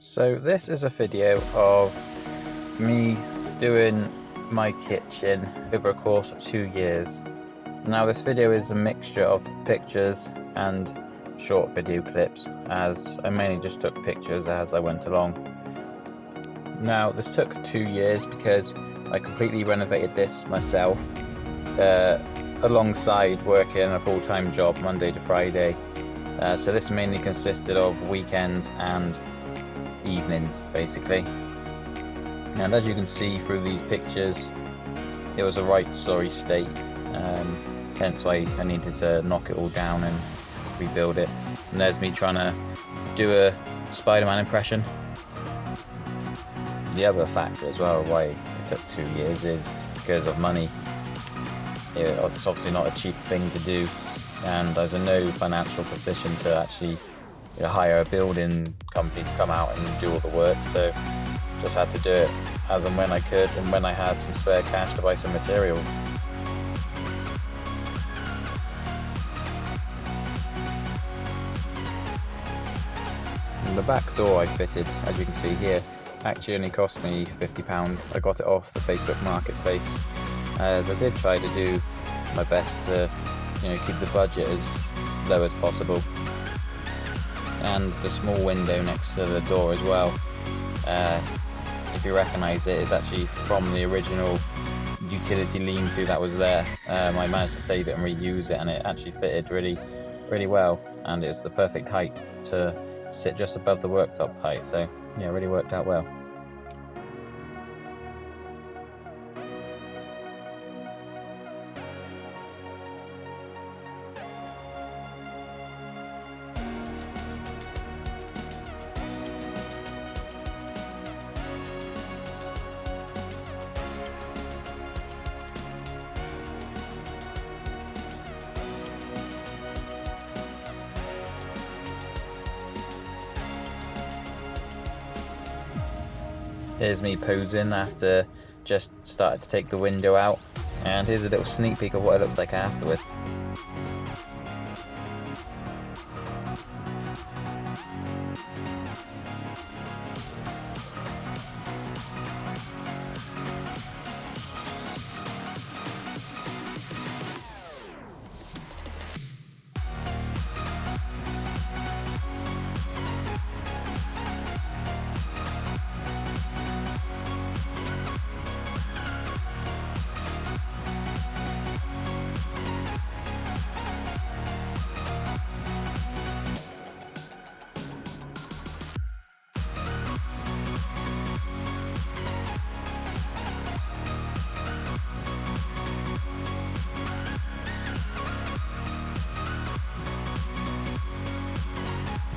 So this is a video of me doing my kitchen over a course of 2 years. Now this video is a mixture of pictures and short video clips, as I mainly just took pictures as I went along. Now this took 2 years because I completely renovated this myself alongside working a full-time job Monday to Friday. So this mainly consisted of weekends and evenings basically, and as you can see through these pictures, it was a right sorry state, hence why I needed to knock it all down and rebuild it. And there's me trying to do a Spider-Man impression. The other factor as well why it took 2 years is because of money. It's obviously not a cheap thing to do, and I was in no financial position to actually hire a building company to come out and do all the work, so just had to do it as and when I could and when I had some spare cash to buy some materials. And the back door I fitted, as you can see here, actually only cost me £50. I got it off the Facebook marketplace, as I did try to do my best to keep the budget as low as possible. And the small window next to the door as well, if you recognise it, is actually from the original utility lean-to that was there. I managed to save it and reuse it, and it actually fitted really well, and it was the perfect height to sit just above the worktop height, so yeah, it really worked out well. Here's me posing after just started to take the window out, and here's a little sneak peek of what it looks like afterwards.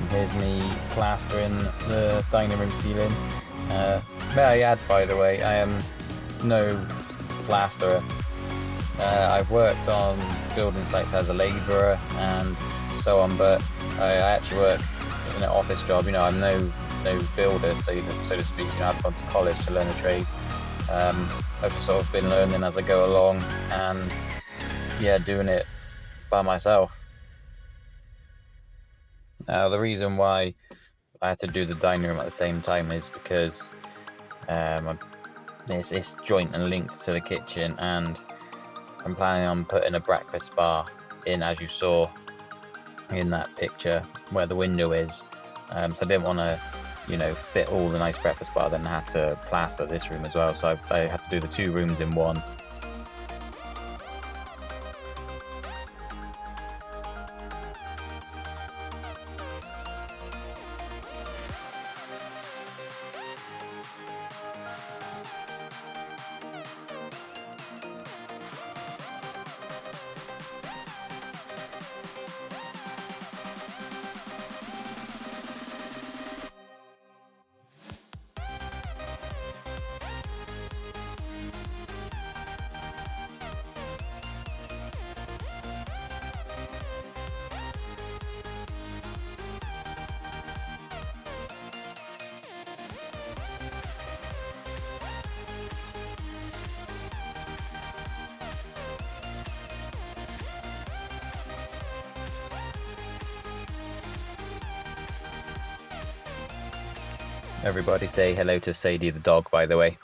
Here's me plastering the dining room ceiling. May I add, by the way, I am no plasterer. I've worked on building sites as a labourer and so on, but I actually work in an office job. I'm no builder, so to speak. I've gone to college to learn a trade. I've just sort of been learning as I go along, and yeah, doing it by myself. Now, the reason why I had to do the dining room at the same time is because it's joint and linked to the kitchen, and I'm planning on putting a breakfast bar in, as you saw in that picture where the window is. So I didn't want to, fit all the nice breakfast bar, then I had to plaster this room as well. So I had to do the 2 rooms in one. Everybody say hello to Sadie the dog, by the way.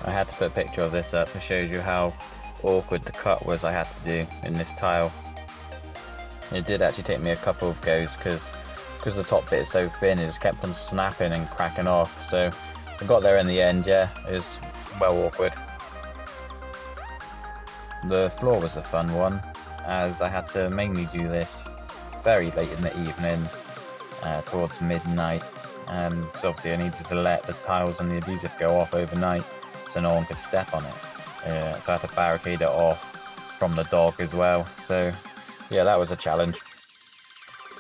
I had to put a picture of this up. It shows you how awkward the cut was I had to do in this tile. It did actually take me a couple of goes because the top bit is so thin, it just kept on snapping and cracking off. So I got there in the end. Yeah, it was well awkward. The floor was a fun one, as I had to mainly do this very late in the evening, towards midnight. Because obviously I needed to let the tiles and the adhesive go off overnight so no one could step on it. So I had to barricade it off from the dog as well. So yeah, that was a challenge.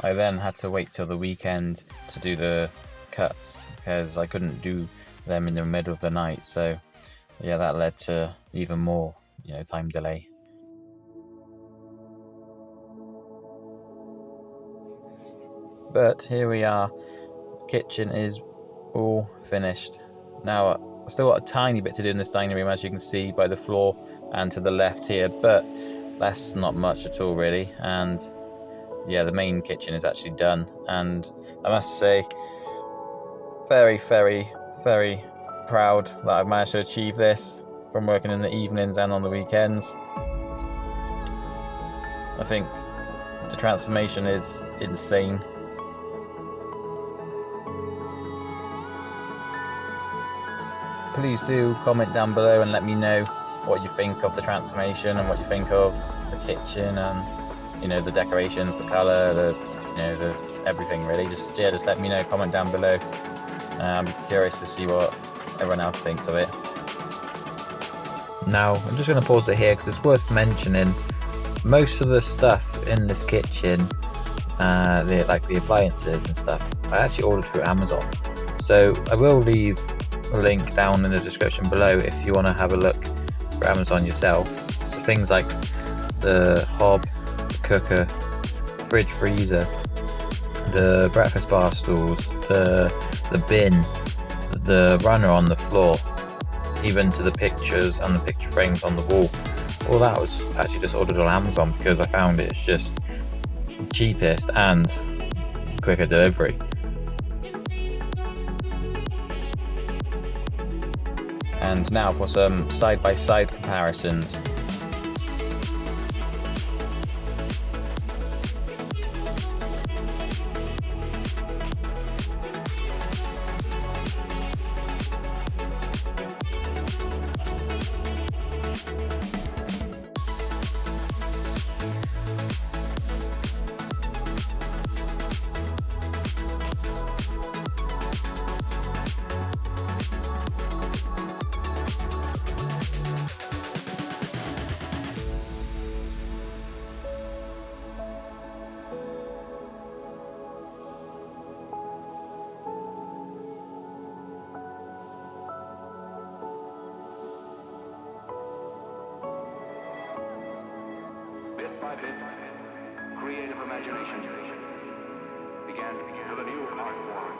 I then had to wait till the weekend to do the cuts because I couldn't do them in the middle of the night. So yeah, that led to even more, time delay. But here we are. The kitchen is all finished. Now I've still got a tiny bit to do in this dining room, as you can see by the floor and to the left here, but that's not much at all really. And yeah, the main kitchen is actually done, and I must say very, very, very proud that I've managed to achieve this from working in the evenings and on the weekends. I think the transformation is insane. Please do comment down below and let me know what you think of the transformation and what you think of the kitchen and the decorations, the colour, the everything really. Just let me know, comment down below. I'm curious to see what everyone else thinks of it. Now I'm just going to pause it here because it's worth mentioning most of the stuff in this kitchen, the appliances and stuff, I actually ordered through Amazon. So I will leave a link down in the description below if you want to have a look for Amazon yourself. So things like the hob, the cooker, fridge freezer, the breakfast bar stools, the bin, the runner on the floor, even to the pictures and the picture frames on the wall. All that was actually just ordered on Amazon because I found it's just cheapest and quicker delivery. And now for some side-by-side comparisons. By bit, creative imagination began with a new art form.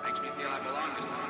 Makes me feel I belong to something.